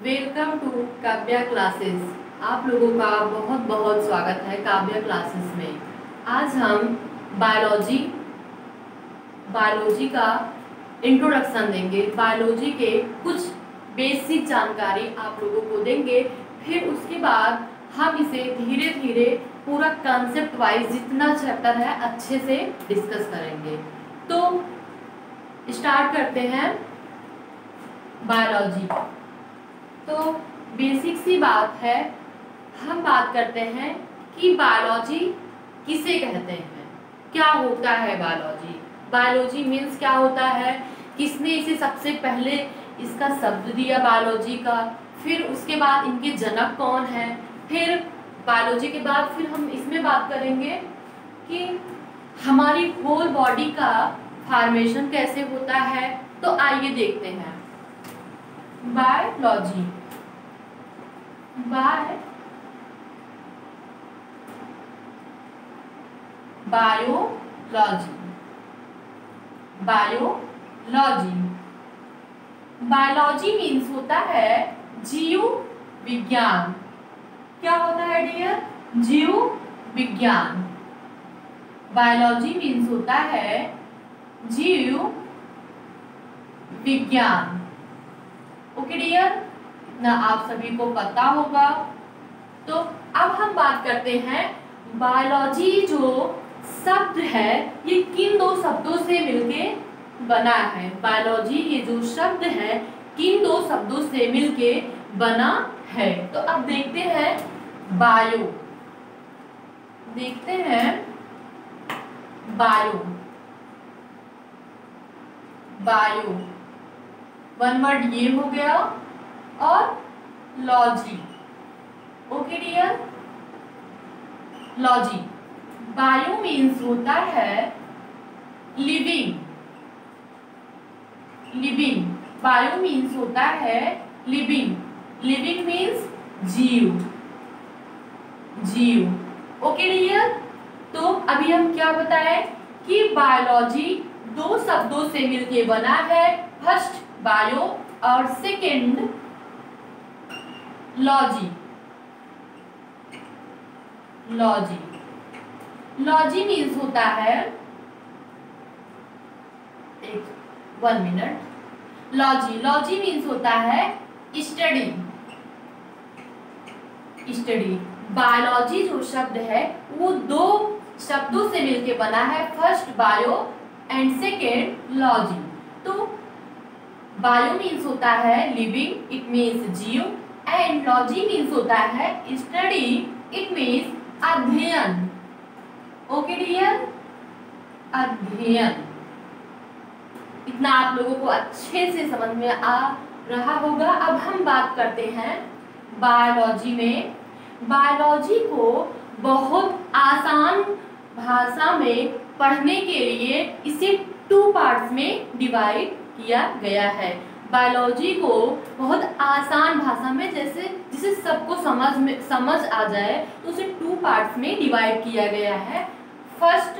Welcome to Kavya classes. आप लोगों का बहुत बहुत स्वागत है काव्या क्लासेस में। आज हम बायोलॉजी का इंट्रोडक्शन देंगे। बायोलॉजी के कुछ बेसिक जानकारी आप लोगों को देंगे, फिर उसके बाद हम इसे धीरे धीरे पूरा कंसेप्ट वाइज जितना चैप्टर है अच्छे से डिस्कस करेंगे। तो स्टार्ट करते हैं बायोलॉजी। तो बेसिक सी बात है, हम बात करते हैं कि बायोलॉजी किसे कहते हैं, क्या होता है बायोलॉजी। बायोलॉजी मीन्स क्या होता है, किसने इसे सबसे पहले इसका शब्द दिया बायोलॉजी का, फिर उसके बाद इनके जनक कौन है, फिर बायोलॉजी के बाद फिर हम इसमें बात करेंगे कि हमारी होल बॉडी का फॉर्मेशन कैसे होता है। तो आइए देखते हैं बायोलॉजी। बायोलॉजी मीन्स होता है जीव विज्ञान। क्या होता है डियर? जीव विज्ञान। बायोलॉजी मीन्स होता है जीव विज्ञान। ओके डियर, ना आप सभी को पता होगा। तो अब हम बात करते हैं बायोलॉजी जो शब्द है ये किन दो शब्दों से मिलके बना है। बायोलॉजी ये जो शब्द है किन दो शब्दों से मिलके बना है। तो अब देखते हैं बायो वन वर्ड ये हो गया, और logy. Okay dear, logy. Bio means होता है लिविंग। बायो मीन्स होता है लिविंग मीन्स जीव। ओके डियर, तो अभी हम क्या बताएं कि बायोलॉजी दो शब्दों से मिलके बना है। फर्स्ट बायो और सेकंड लॉजी। लॉजी मीन्स होता है, वन मिनट। लॉजी मीन्स होता है स्टडी। बायोलॉजी जो शब्द है वो दो शब्दों से मिलके बना है, first bio and second logy. तो बायो मीन्स होता है लिविंग, इट मीन्स जीव, एंड लॉजी मीन्स होता है स्टडी, इट मीन्स अध्ययन। ओके डियर, अध्ययन। इतना आप लोगों को अच्छे से समझ में आ रहा होगा। अब हम बात करते हैं बायोलॉजी में। बायोलॉजी को बहुत आसान भाषा में पढ़ने के लिए इसे 2 पार्ट्स में डिवाइड किया गया है। बायोलॉजी को बहुत आसान भाषा में जिसे सबको समझ आ जाए तो उसे 2 पार्ट्स में डिवाइड किया गया है। फर्स्ट,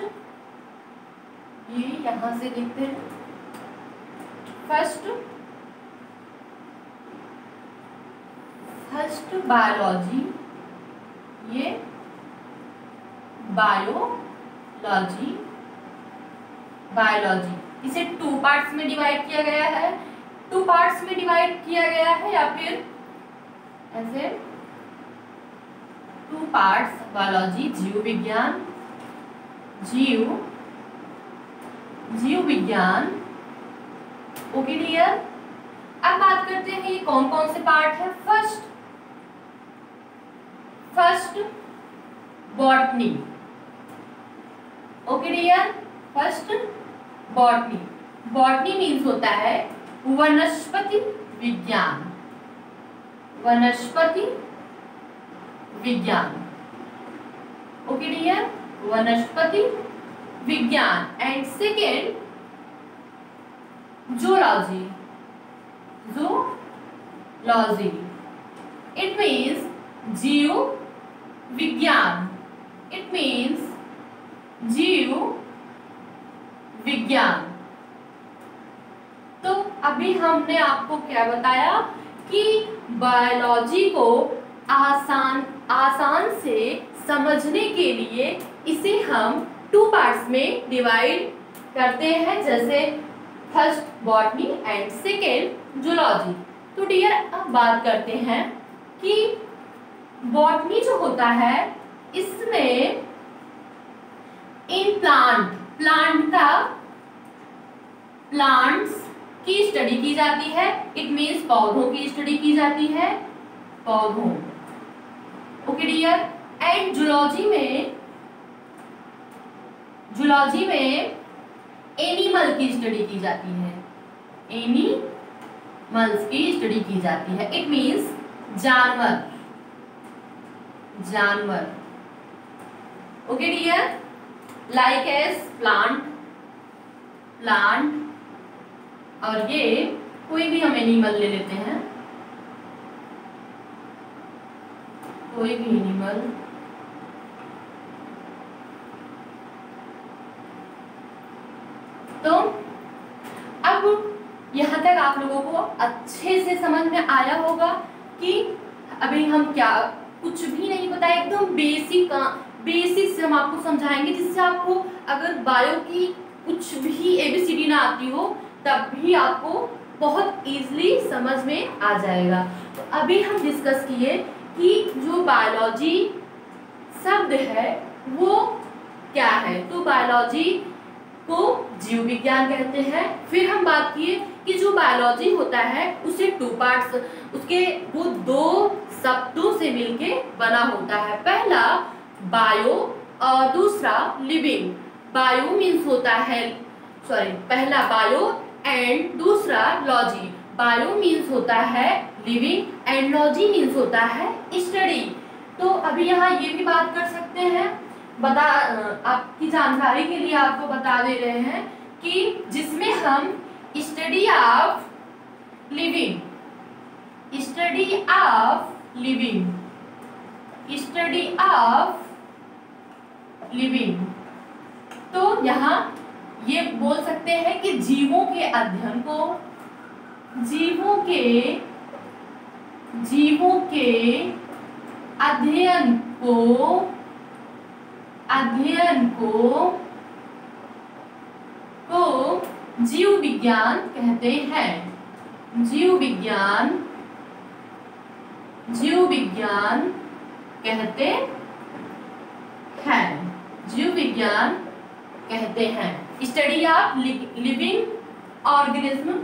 ये यहां से देखते हैं, फर्स्ट बायोलॉजी, ये बायोलॉजी इसे 2 पार्ट्स में डिवाइड किया गया है। 2 पार्ट्स में डिवाइड किया गया है या फिर ऐसे 2 पार्ट्स बायोलॉजी, जीव विज्ञान। ओके डियर, अब बात करते हैं ये कौन कौन से पार्ट है। First botany. Okay dear, first botany means होता है वनस्पति विज्ञान। ओके डियर, वनस्पति विज्ञान। And second zoology, it means जीव विज्ञान, it means जीव विज्ञान। तो अभी हमने आपको क्या बताया कि बायोलॉजी को आसान से समझने के लिए इसे हम 2 पार्ट्स में डिवाइड करते हैं, जैसे first botany and second zoology. तो डियर अब बात करते हैं कि बॉटनी जो होता है इसमें इन प्लांट्स की स्टडी की जाती है। इट मीन्स पौधों की स्टडी की जाती है, पौधों। Okay dear. एंड जूलॉजी में एनिमल की स्टडी की जाती है, एनिमल्स की स्टडी की जाती है। इट मीन्स जानवर। Okay dear. Like as plant, और ये कोई भी हम एनिमल ले लेते हैं, कोई भी एनिमल। तो अब यहाँ तक आप लोगों को अच्छे से समझ में आया होगा कि अभी हम क्या कुछ भी नहीं बताया, एकदम बेसिक से हम आपको समझाएंगे, जिससे आपको अगर बायो की कुछ भी ABCD ना आती हो तब भी आपको बहुत इजीली समझ में आ जाएगा। तो अभी हम डिस्कस किए कि जो बायोलॉजी शब्द है वो क्या है। तो बायोलॉजी को जीव विज्ञान कहते हैं। फिर हम बात किए कि जो बायोलॉजी होता है उसे 2 पार्ट्स, उसके वो 2 शब्दों से मिलके बना होता है। पहला बायो और दूसरा लिविंग। बायो मीन्स होता है, पहला बायो एंड दूसरा लॉजी। बायो मीन्स होता है लिविंग एंड लॉजी मीन्स होता है स्टडी। तो अभी यहाँ ये भी बात कर सकते हैं, आपकी जानकारी के लिए आपको बता दे रहे हैं कि जिसमें हम स्टडी ऑफ लिविंग, तो यहाँ ये बोल सकते हैं कि जीवों के अध्ययन को जीव विज्ञान कहते हैं। जीव विज्ञान कहते हैं। Study of living organism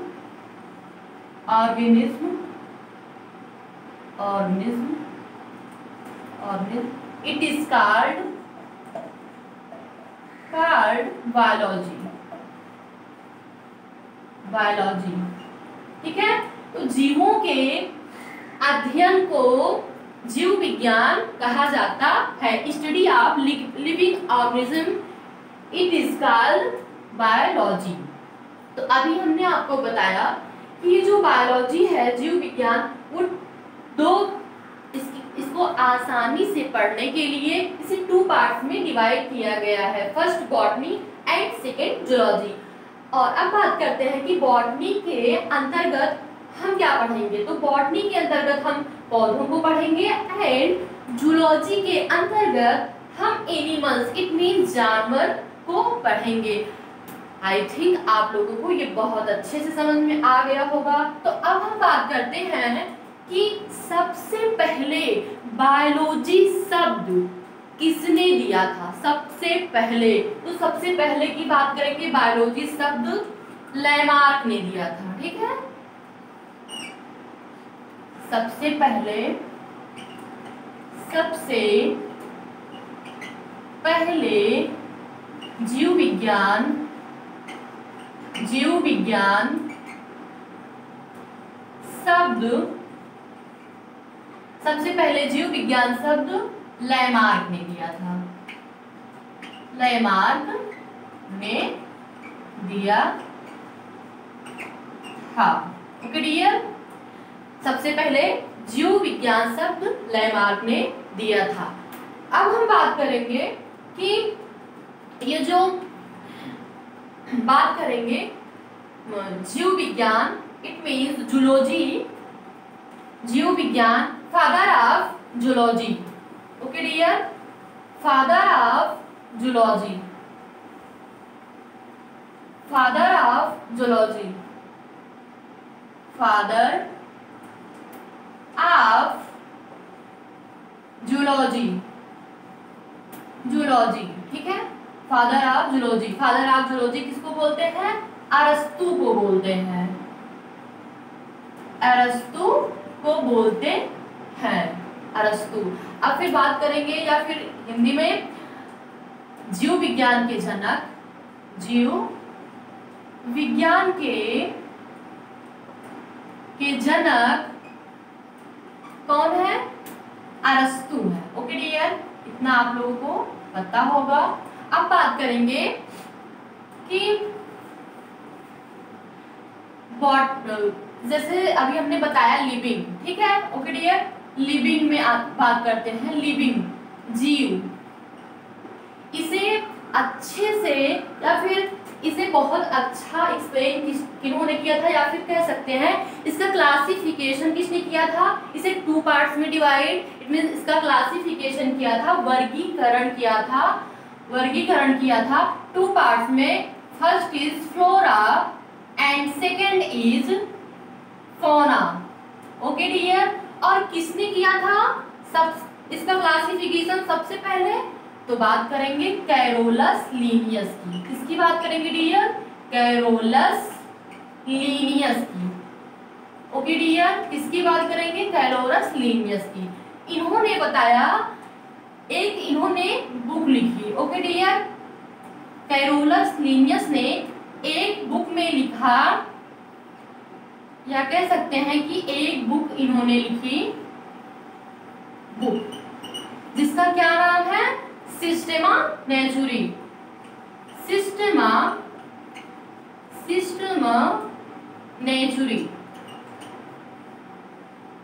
it is called biology. ठीक है। तो जीवों के अध्ययन को जीव विज्ञान कहा जाता है। Study of living organism it is called biology. तो अभी हमने आपको बताया कि ये जो बायोलॉजी है, जीव विज्ञान, वो इसको आसानी से पढ़ने के लिए इसे 2 पार्ट्स में डिवाइड किया गया है, first botany and second zoology. और अब बात करते हैं कि बॉटनी के अंतर्गत हम क्या पढ़ेंगे। तो बॉटनी के अंतर्गत हम पौधों को पढ़ेंगे एंड जूलॉजी के अंतर्गत हम एनिमल्स, इट मीन्स जानवर को पढ़ेंगे। आई थिंक आप लोगों को ये बहुत अच्छे से समझ में आ गया होगा। तो अब हम बात करते हैं कि सबसे पहले बायोलॉजी शब्द किसने दिया था। सबसे पहले की बात करेंगे, बायोलॉजी शब्द लैमार्क ने दिया था। ठीक है। सबसे पहले जीव विज्ञान शब्द लैमार्क ने दिया था। Okay dear. सबसे पहले जीव विज्ञान शब्द लैमार्क ने दिया था। अब हम बात करेंगे कि ये जो बात करेंगे जीव विज्ञान, इट मीन्स जूलॉजी जीव विज्ञान, father of zoology. Okay dear, father of zoology, father of zoology, father of zoology, zoology, ठीक है, father of zoology. Father of zoology किसको बोलते हैं? अरस्तु को बोलते हैं, अरस्तु को बोलते हैं, अरस्तु। अब फिर बात करेंगे या फिर हिंदी में जीव विज्ञान के जनक, जीव विज्ञान के जनक कौन है? अरस्तु है। ओके डियर, इतना आप लोगों को पता होगा। अब बात करेंगे कि जैसे अभी हमने बताया लिविंग, ठीक है। ओके डियर, लिविंग में बात करते हैं, लिविंग जीव। इसे अच्छे से या फिर इसे बहुत अच्छा एक्सप्लेन किन्होंने किया था, या फिर कह सकते हैं इसका क्लासिफिकेशन किसने किया था? इसे 2 पार्ट्स में डिवाइड, इट मींस इसका क्लासिफिकेशन किया था, वर्गीकरण किया था, वर्गीकरण किया था 2 पार्ट्स में। First is flora and second is fauna. Okay dear, और किसने किया था सब इसका क्लासिफिकेशन? सबसे पहले तो बात करेंगे कैरोलस लीनियस की। किसकी बात करेंगे डियर? कैरोलस लीनियस की। ओके डियर, किसकी बात करेंगे? कैरोलस लीनियस की। इन्होंने बताया, एक इन्होंने बुक लिखी। ओके डियर, कैरोलस लीनियस ने एक बुक में लिखा, या कह सकते हैं कि एक बुक इन्होंने लिखी, बुक जिसका क्या नाम है? सिस्टेमा नेचुरी, सिस्टेमा नेचुरी,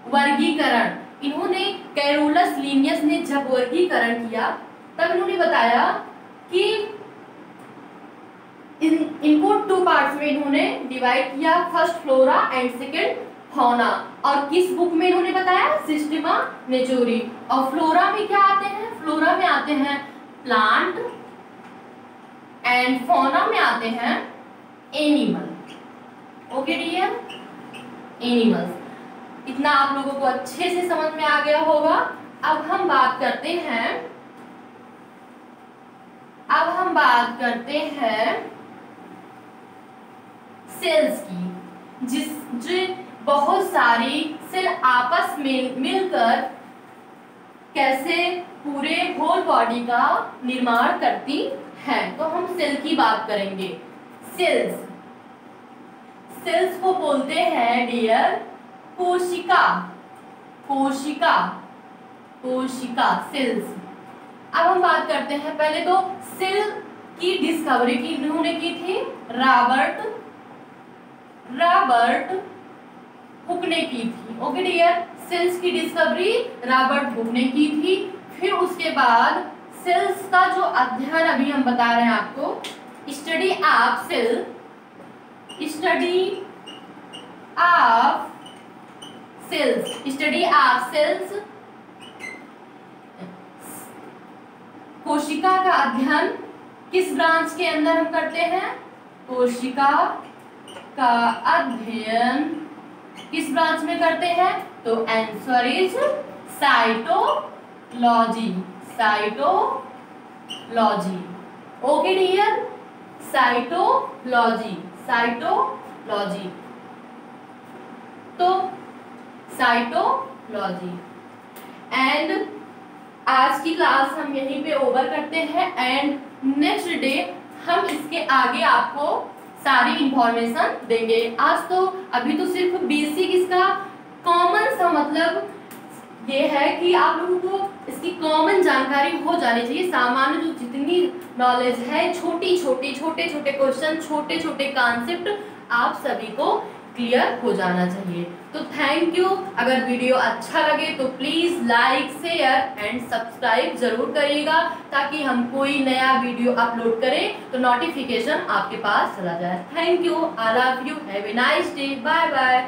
वर्गीकरण। इन्होंने कैरोलस लीनियस ने जब वर्गीकरण किया तब इन्होंने बताया कि इनको 2 पार्ट्स में इन्होंने डिवाइड किया, first flora and second fauna. और किस बुक में इन्होंने बताया? सिस्टेमा नेचुरी। और फ्लोरा में क्या आते हैं? फ्लोरा में आते हैं प्लांट एंड फौना में आते हैं एनिमल। Okay dear, animals. इतना आप लोगों को अच्छे से समझ में आ गया होगा। अब हम बात करते हैं, सेल्स की, जो बहुत सारी सेल आपस में मिलकर कैसे पूरे होल बॉडी का निर्माण करती हैं। तो हम सेल की बात करेंगे। सेल्स को बोलते हैं डियर कोशिका, सेल्स। अब हम बात करते हैं, पहले तो सेल की डिस्कवरी की इन्होंने की थी रॉबर्ट हुक ने की थी। ओके डियर, सेल्स की डिस्कवरी रॉबर्ट हुक ने की थी। फिर उसके बाद सेल्स का जो अध्ययन अभी हम बता रहे हैं आपको, स्टडी ऑफ सेल्स, कोशिका का अध्ययन किस ब्रांच के अंदर हम करते हैं? कोशिका का अध्ययन किस ब्रांच में करते हैं? तो answer is cytology. Okay dear, cytology. तो साइटोलॉजी। एंड आज की क्लास हम यहीं पे ओवर करते हैं, एंड नेक्स्ट डे हम इसके आगे आपको सारी इंफॉर्मेशन देंगे। आज तो अभी तो सिर्फ बेसिक इसका कॉमन सा मतलब ये है कि आप लोगों को इसकी कॉमन जानकारी हो जानी चाहिए। सामान्य जो जितनी नॉलेज है, छोटे छोटे क्वेश्चन, छोटे छोटे कॉन्सेप्ट आप सभी को क्लियर हो जाना चाहिए। तो थैंक यू। अगर वीडियो अच्छा लगे तो please like, share and subscribe जरूर करिएगा, ताकि हम कोई नया वीडियो अपलोड करें तो नोटिफिकेशन आपके पास चला जाए। Thank you, I love you, have a nice day, bye bye.